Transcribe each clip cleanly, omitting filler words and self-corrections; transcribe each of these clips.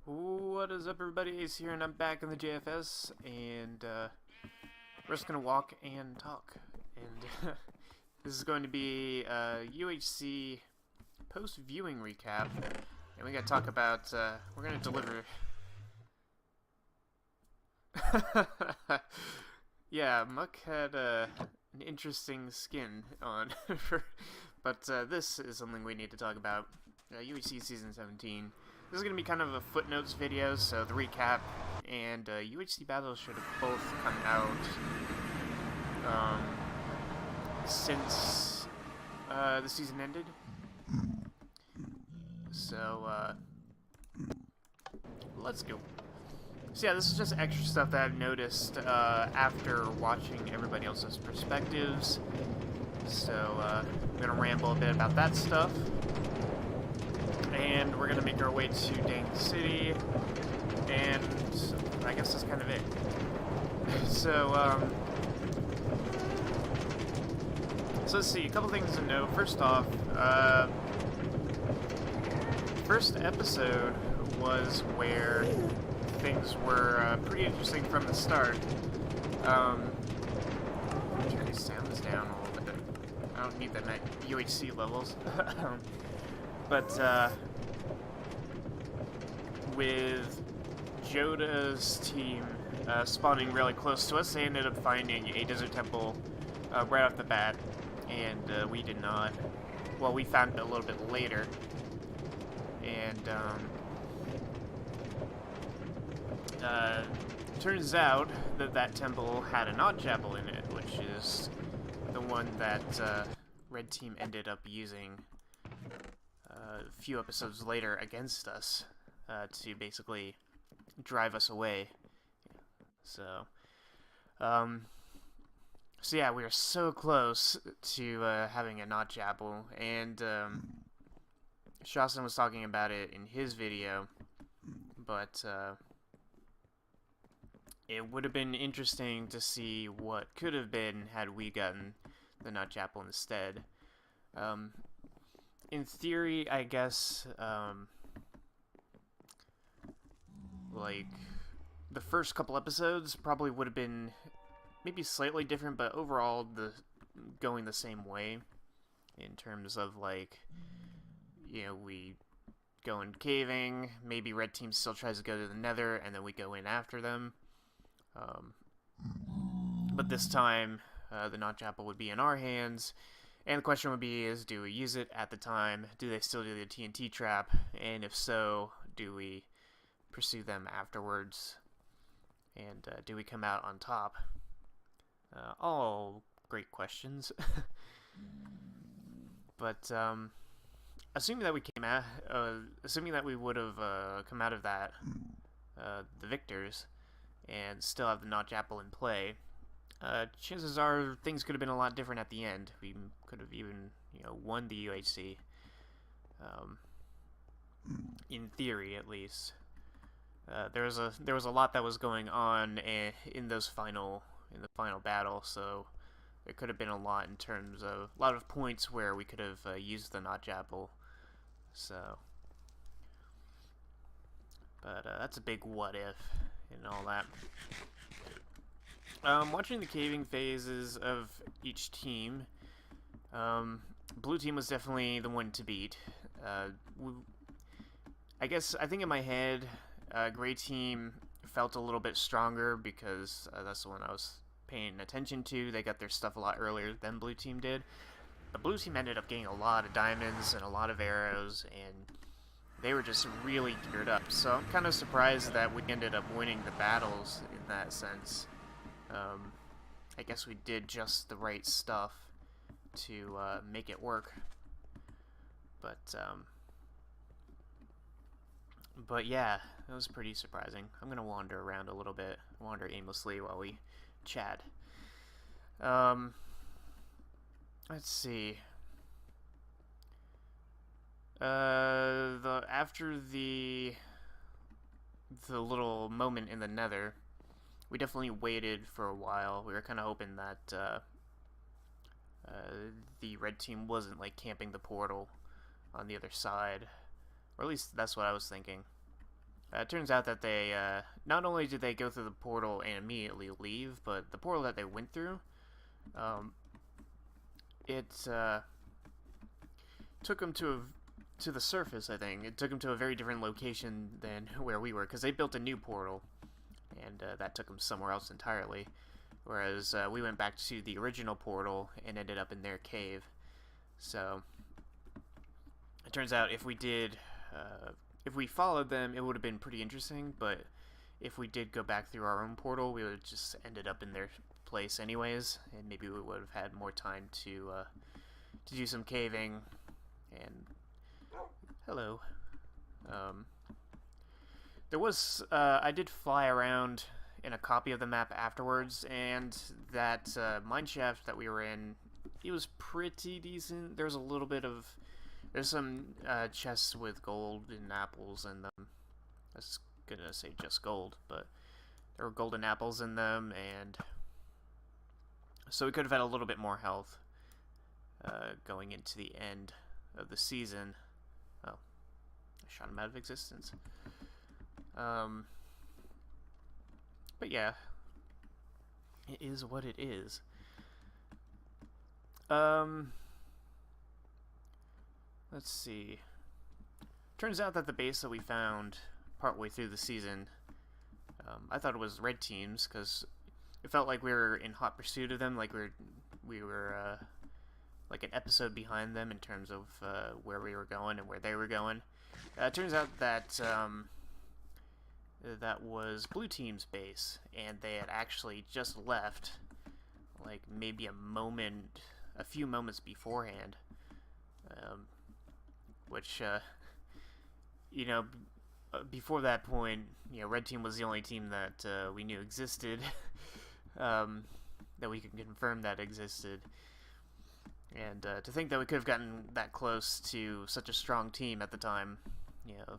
What is up, everybody? Ace here, and I'm back in the JFS, and we're just gonna walk and talk. And this is going to be a UHC post-viewing recap, and we gotta talk about. We're gonna deliver. Yeah, Muck had an interesting skin on, but this is something we need to talk about. UHC Season 17. This is going to be kind of a Footnotes video, so the recap and UHC battles should have both come out since the season ended. So, let's go. So yeah, this is just extra stuff that I've noticed after watching everybody else's perspectives. So, I'm going to ramble a bit about that stuff. And we're gonna make our way to Dang City, and I guess that's kind of it. So let's see, a couple things to know. First off, first episode was where things were pretty interesting from the start. Turn these sounds down a little bit. I don't need them at UHC levels. But, with Joda's team spawning really close to us, they ended up finding a desert temple right off the bat, and we did not. Well, we found it a little bit later, and turns out that that temple had a knot chapel in it, which is the one that Red Team ended up using a few episodes later against us to basically drive us away. So yeah, we are so close to having a knot chapel, and Sjano was talking about it in his video, but it would have been interesting to see what could have been had we gotten the knot chapel instead. In theory, I guess, like, the first couple episodes probably would have been maybe slightly different, but overall going the same way in terms of, like, you know, we go in caving, maybe Red Team still tries to go to the Nether, and then we go in after them. But this time, the knot chapel would be in our hands. And the question would be is, do we use it at the time? Do they still do the TNT trap? And if so, do we pursue them afterwards? And do we come out on top? All great questions. But assuming that we assuming that we would have come out of that the victors and still have the knot chapel in play, chances are things could have been a lot different at the end. We could have even, won the UHC. In theory, at least. There was a lot that was going on in the final battle, so there could have been a lot in terms of a lot of points where we could have used the knot chapel. So, but that's a big what if and all that. Watching the caving phases of each team, blue team was definitely the one to beat. I think in my head, gray team felt a little bit stronger because that's the one I was paying attention to. They got their stuff a lot earlier than blue team did. But blue team ended up getting a lot of diamonds and a lot of arrows, and they were just really geared up. So I'm kind of surprised that we ended up winning the battles in that sense. I guess we did just the right stuff to make it work. But yeah, it was pretty surprising. I'm gonna wander around a little bit, wander aimlessly while we chat. Let's see. After the little moment in the Nether, we definitely waited for a while. We were kind of hoping that the red team wasn't like camping the portal on the other side, or at least that's what I was thinking. It turns out that they, not only did they go through the portal and immediately leave, but the portal that they went through, it took them to the surface, I think. It took them to a very different location than where we were, because they built a new portal, and that took them somewhere else entirely. Whereas we went back to the original portal and ended up in their cave. So it turns out if we followed them, it would have been pretty interesting, but if we did go back through our own portal, we would have just ended up in their place anyways, and maybe we would have had more time to do some caving. And hello. There was I did fly around in a copy of the map afterwards, and that mineshaft that we were in, it was pretty decent. There's a little bit of there's some chests with gold and apples in them. I was gonna say just gold, but there were golden apples in them, and so we could have had a little bit more health going into the end of the season. Oh, I shot him out of existence. But yeah, it is what it is. Let's see. Turns out that the base that we found partway through the season, I thought it was red teams, because it felt like we were in hot pursuit of them, like we were like an episode behind them in terms of where we were going and where they were going. It turns out that that was blue team's base, and they had actually just left, like maybe a few moments beforehand, which you know, before that point, you know, red team was the only team that we knew existed, that we could confirm that existed. And to think that we could have gotten that close to such a strong team at the time, you know,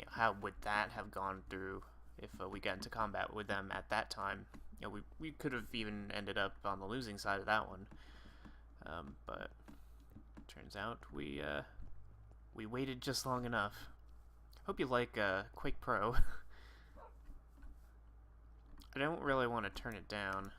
how would that have gone through if we got into combat with them at that time? You know, we could have even ended up on the losing side of that one. But turns out we waited just long enough. Hope you like Quake Pro. I don't really want to turn it down.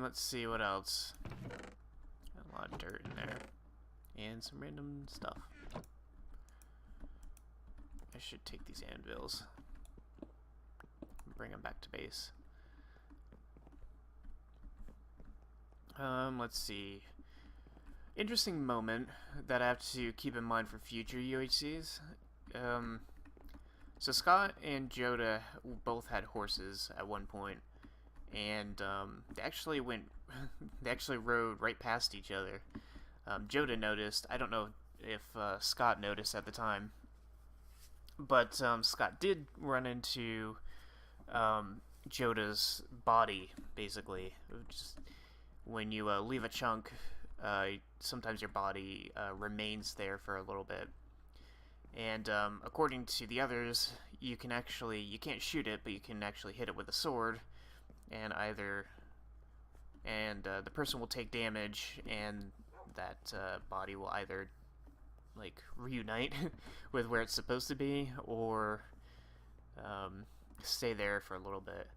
Let's see what else. A lot of dirt in there. And some random stuff. I should take these anvils and bring them back to base. Let's see. Interesting moment that I have to keep in mind for future UHCs. So Scott and Joda both had horses at one point, and they actually rode right past each other. Joda noticed. I don't know if Scott noticed at the time, but Scott did run into Joda's body, basically. Just when you leave a chunk, sometimes your body remains there for a little bit. And according to the others, you can't shoot it, but you can actually hit it with a sword, and the person will take damage, and that body will either like reunite with where it's supposed to be, or stay there for a little bit.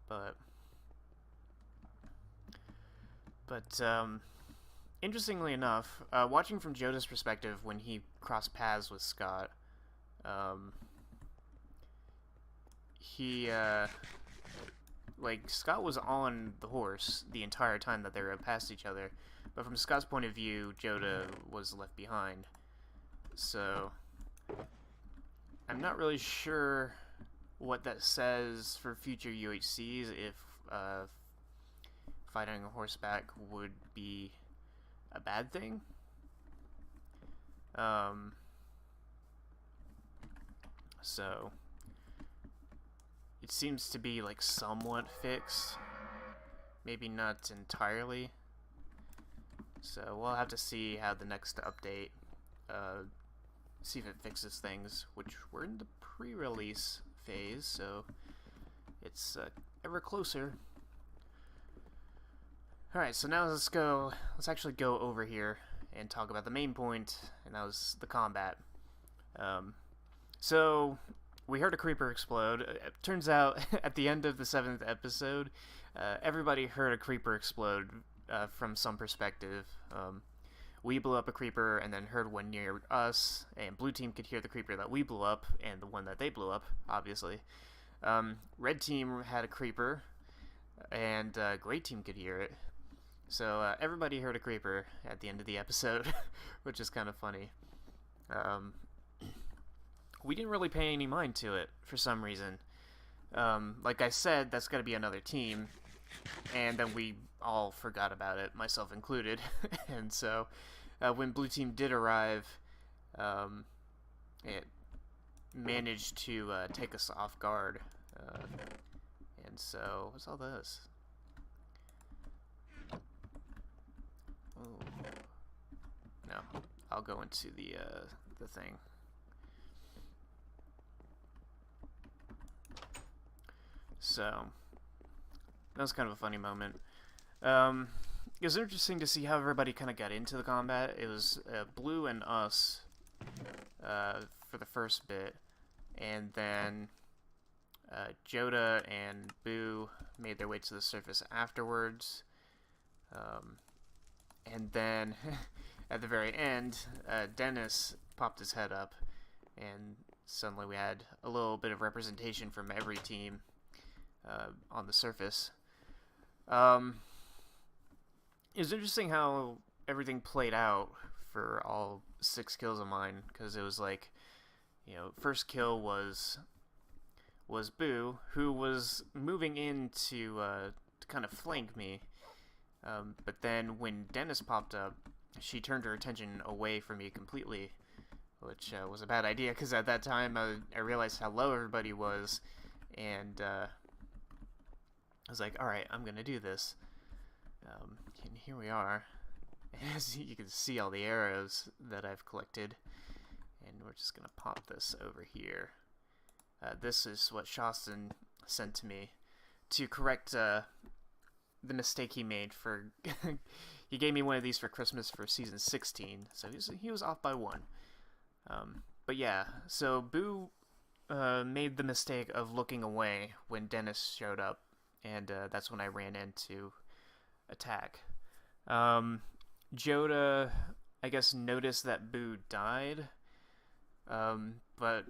But interestingly enough, watching from Joda's perspective when he crossed paths with Scott, Scott was on the horse the entire time that they were past each other, but from Scott's point of view, Joda was left behind. So I'm not really sure what that says for future UHCs, if fighting a horseback would be a bad thing. So it seems to be like somewhat fixed, maybe not entirely. So we'll have to see how the next update, see if it fixes things, which we're in the pre-release phase, so it's ever closer. Alright, so now let's actually go over here and talk about the main point, and that was the combat. So we heard a creeper explode. It turns out at the end of the 7th episode, everybody heard a creeper explode from some perspective. We blew up a creeper and then heard one near us, and blue team could hear the creeper that we blew up and the one that they blew up, obviously. Red team had a creeper, and gray team could hear it. So everybody heard a creeper at the end of the episode, which is kind of funny. We didn't really pay any mind to it for some reason. Like I said, that's got to be another team, and then we all forgot about it, myself included. And so when blue team did arrive, it managed to take us off guard. And so, what's all this? Ooh. No, I'll go into the thing. So, that was kind of a funny moment. It was interesting to see how everybody kind of got into the combat. It was Blue and us for the first bit, and then Joda and Boo made their way to the surface afterwards. And then at the very end, Dennis popped his head up, and suddenly we had a little bit of representation from every team on the surface. It was interesting how everything played out for all 6 kills of mine, because it was like, you know, first kill was Boo, who was moving in to kind of flank me, but then when Dennis popped up, she turned her attention away from me completely, which was a bad idea, because at that time I realized how low everybody was, and I was like, alright, I'm gonna do this. And here we are. As you can see all the arrows that I've collected, and we're just gonna pop this over here. This is what Shoston sent to me to correct the mistake he made for he gave me one of these for Christmas for season 16, so he was off by 1. But yeah, so Boo made the mistake of looking away when Dennis showed up, and that's when I ran in to attack. Joda, I guess, noticed that Boo died, but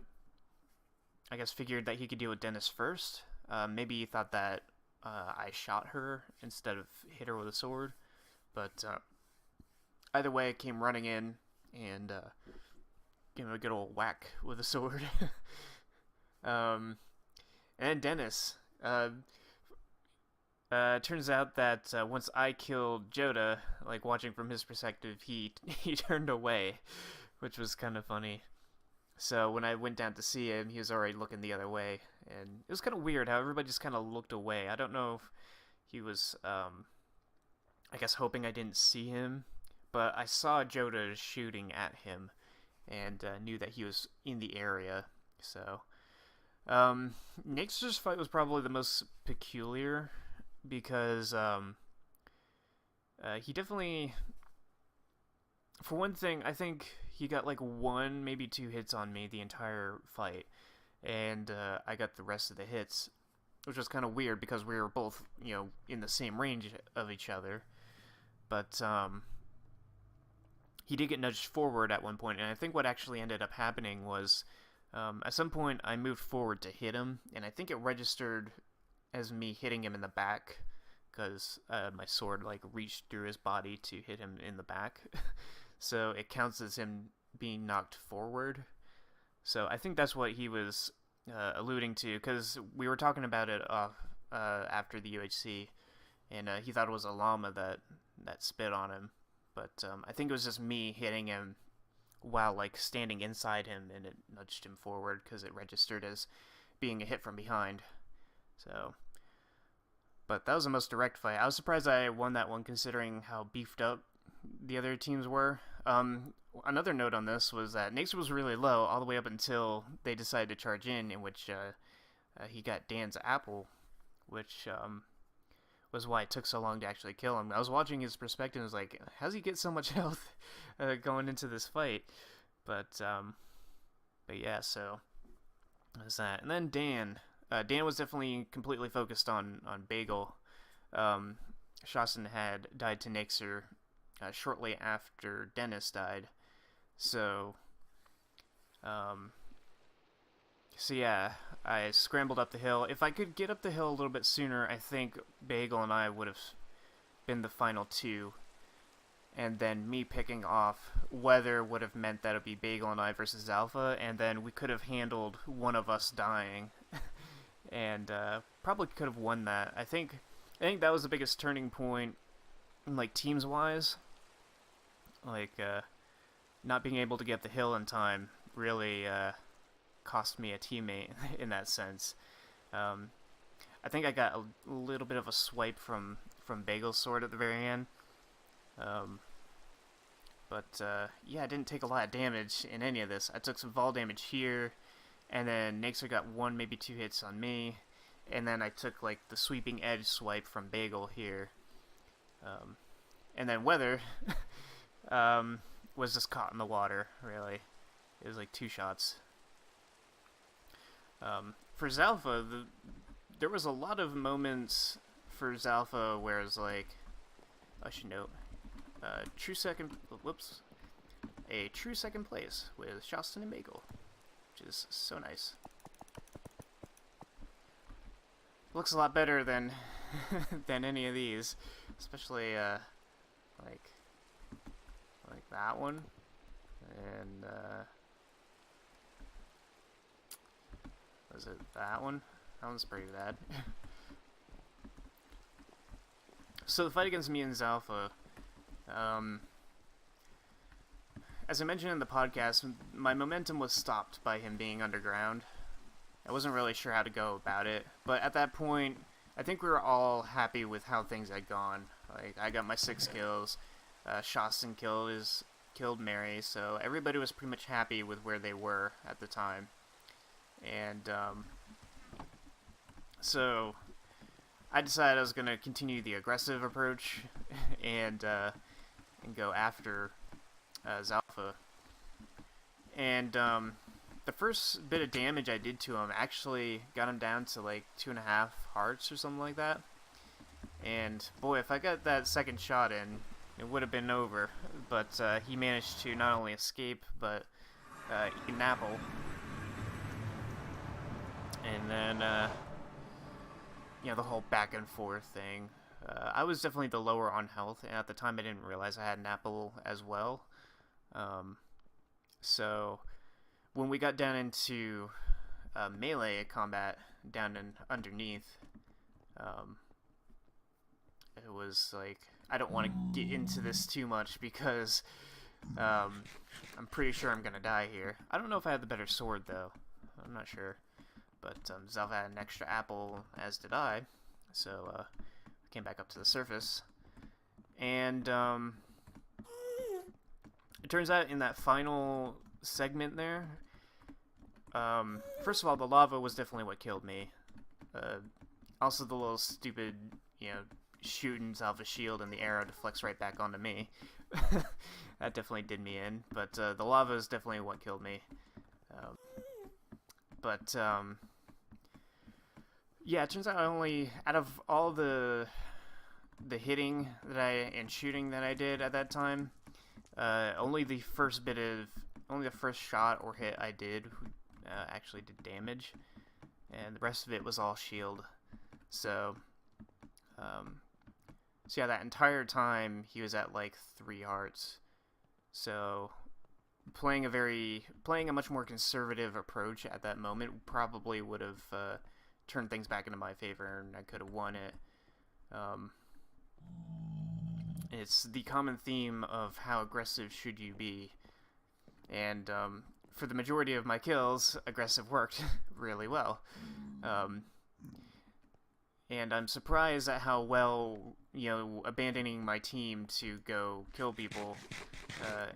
I guess figured that he could deal with Dennis first. Maybe he thought that I shot her instead of hit her with a sword, but either way, I came running in and gave him a good old whack with a sword. And Dennis, turns out that once I killed Joda, like watching from his perspective, he turned away, which was kind of funny. So when I went down to see him, he was already looking the other way, and it was kind of weird how everybody just kind of looked away. I don't know if he was, I guess, hoping I didn't see him, but I saw Joda shooting at him, and knew that he was in the area. So Nature's fight was probably the most peculiar, because he definitely, for one thing, I think he got like 1, maybe 2 hits on me the entire fight, and I got the rest of the hits, which was kind of weird because we were both, you know, in the same range of each other. But he did get nudged forward at one point, and I think what actually ended up happening was at some point I moved forward to hit him, and I think it registered as me hitting him in the back, because my sword like reached through his body to hit him in the back. So it counts as him being knocked forward. So I think that's what he was alluding to, because we were talking about it after the UHC, and he thought it was a llama that spit on him. But I think it was just me hitting him while like standing inside him, and it nudged him forward because it registered as being a hit from behind. So, but that was the most direct fight. I was surprised I won that one, considering how beefed up the other teams were. Another note on this was that Nature was really low all the way up until they decided to charge in which he got Dan's apple, which was why it took so long to actually kill him. I was watching his perspective and was like, how's he get so much health going into this fight? But yeah, so that's that. And then Dan. Dan was definitely completely focused on Bagel. Shastin had died to Nixer shortly after Dennis died. So yeah, I scrambled up the hill. If I could get up the hill a little bit sooner, I think Bagel and I would have been the final two. And then me picking off Weather would have meant that it would be Bagel and I versus Alpha, and then we could have handled one of us dying. And probably could have won that. I think that was the biggest turning point, like, teams-wise. Like, not being able to get the hill in time really cost me a teammate in that sense. I think I got a little bit of a swipe from Bagel's sword at the very end. But yeah, I didn't take a lot of damage in any of this. I took some fall damage here, and then Nixer got 1, maybe 2 hits on me, and then I took like the sweeping edge swipe from Bagel here. And then Weather was just caught in the water, really. It was like 2 shots. For Zalfa, there was a lot of moments for Zalfa where it's like, I should note, a true second place with Shastin and Bagel, which is so nice. Looks a lot better than than any of these, especially like that one, and was it that one? That one's pretty bad. So the fight against me and Zalfa, as I mentioned in the podcast, my momentum was stopped by him being underground. I wasn't really sure how to go about it, but at that point, I think we were all happy with how things had gone. Like, I got my 6 kills, Shastin killed Mary, so everybody was pretty much happy with where they were at the time. And so I decided I was going to continue the aggressive approach and go after Zalfa. And the first bit of damage I did to him actually got him down to like 2.5 hearts or something like that. And boy, if I got that second shot in, it would have been over. But he managed to not only escape, but eat an apple. And then, the whole back and forth thing. I was definitely the lower on health, and at the time I didn't realize I had an apple as well. So when we got down into melee combat down underneath, it was like, I don't want to get into this too much because I'm pretty sure I'm going to die here. I don't know if I had the better sword, though. I'm not sure. But Zalfa had an extra apple, as did I. So I came back up to the surface. And it turns out in that final segment there, first of all, the lava was definitely what killed me. Also the little stupid, shooting Zalfa's shield and the arrow deflects right back onto me. That definitely did me in. But the lava is definitely what killed me. Yeah, it turns out out of all the hitting and shooting that I did at that time, only the first shot or hit I did actually did damage, and the rest of it was all shield. So yeah, that entire time he was at like 3 hearts. So playing a much more conservative approach at that moment probably would have turned things back into my favor, and I could have won it. It's the common theme of how aggressive should you be, and for the majority of my kills, aggressive worked really well. And I'm surprised at how well, abandoning my team to go kill people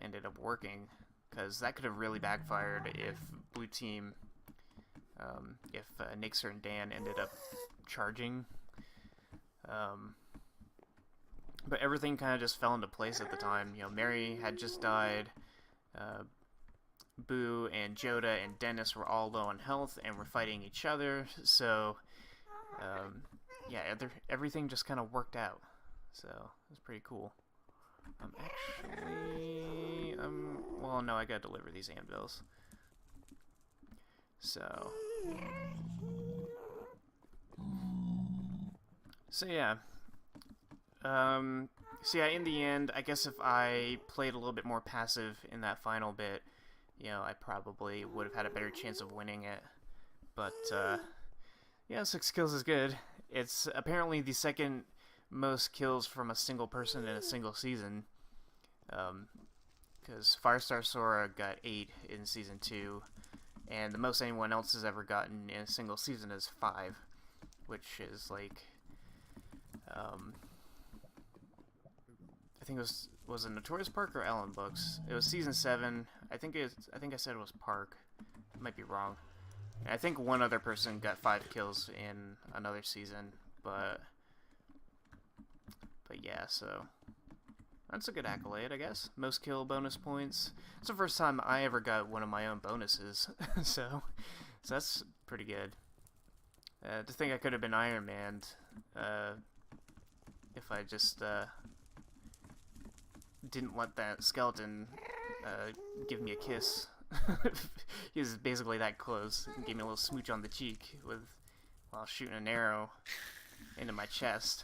ended up working, because that could have really backfired if blue team, if Nixer and Dan ended up charging. But everything kind of just fell into place at the time. You know, Mary had just died. Boo and Joda and Dennis were all low on health and were fighting each other. So, yeah, everything just kind of worked out. So, it was pretty cool. Well, no, I gotta deliver these anvils. So yeah. So yeah, in the end, I guess if I played a little bit more passive in that final bit, you know, I probably would have had a better chance of winning it. But, yeah, 6 kills is good. It's apparently the second most kills from a single person in a single season. Because Firestar Sora got 8 in Season 2, and the most anyone else has ever gotten in a single season is 5, which is like, I think it was it Notorious Park or Ellen Books? It was Season 7. I think I said it was Park. I might be wrong. And I think one other person got 5 kills in another season, but yeah, so that's a good accolade, I guess. Most kill bonus points. It's the first time I ever got one of my own bonuses, so that's pretty good. To think I could have been Iron Man if I just didn't let that skeleton give me a kiss. He was basically that close. He gave me a little smooch on the cheek while shooting an arrow into my chest.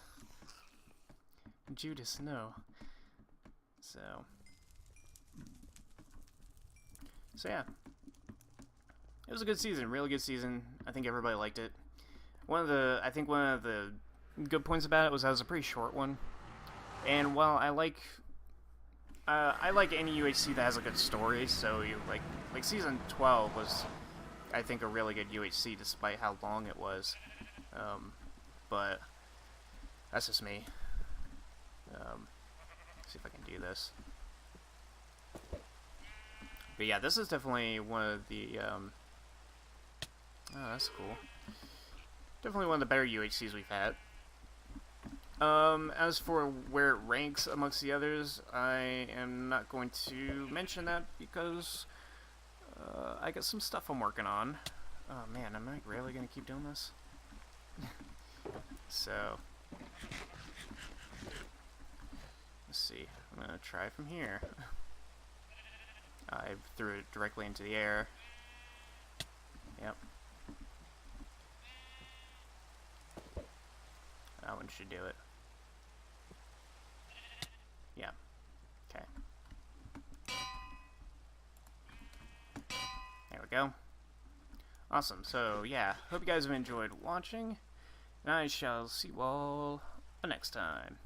Judas, no. So yeah, it was a good season, really good season. I think everybody liked it. One of the good points about it was that it was a pretty short one. And while I like any UHC that has a good story, so you like season 12 was, I think, a really good UHC despite how long it was. But that's just me. See if I can do this. But yeah, this is definitely one of the oh, that's cool. Definitely one of the better UHCs we've had. As for where it ranks amongst the others, I am not going to mention that because I got some stuff I'm working on. Oh man, am I really gonna keep doing this? So let's see. I'm gonna try from here. I threw it directly into the air. Yep. That one should do it. Yeah. Okay. There we go. Awesome. So, yeah. Hope you guys have enjoyed watching. And I shall see you all next time.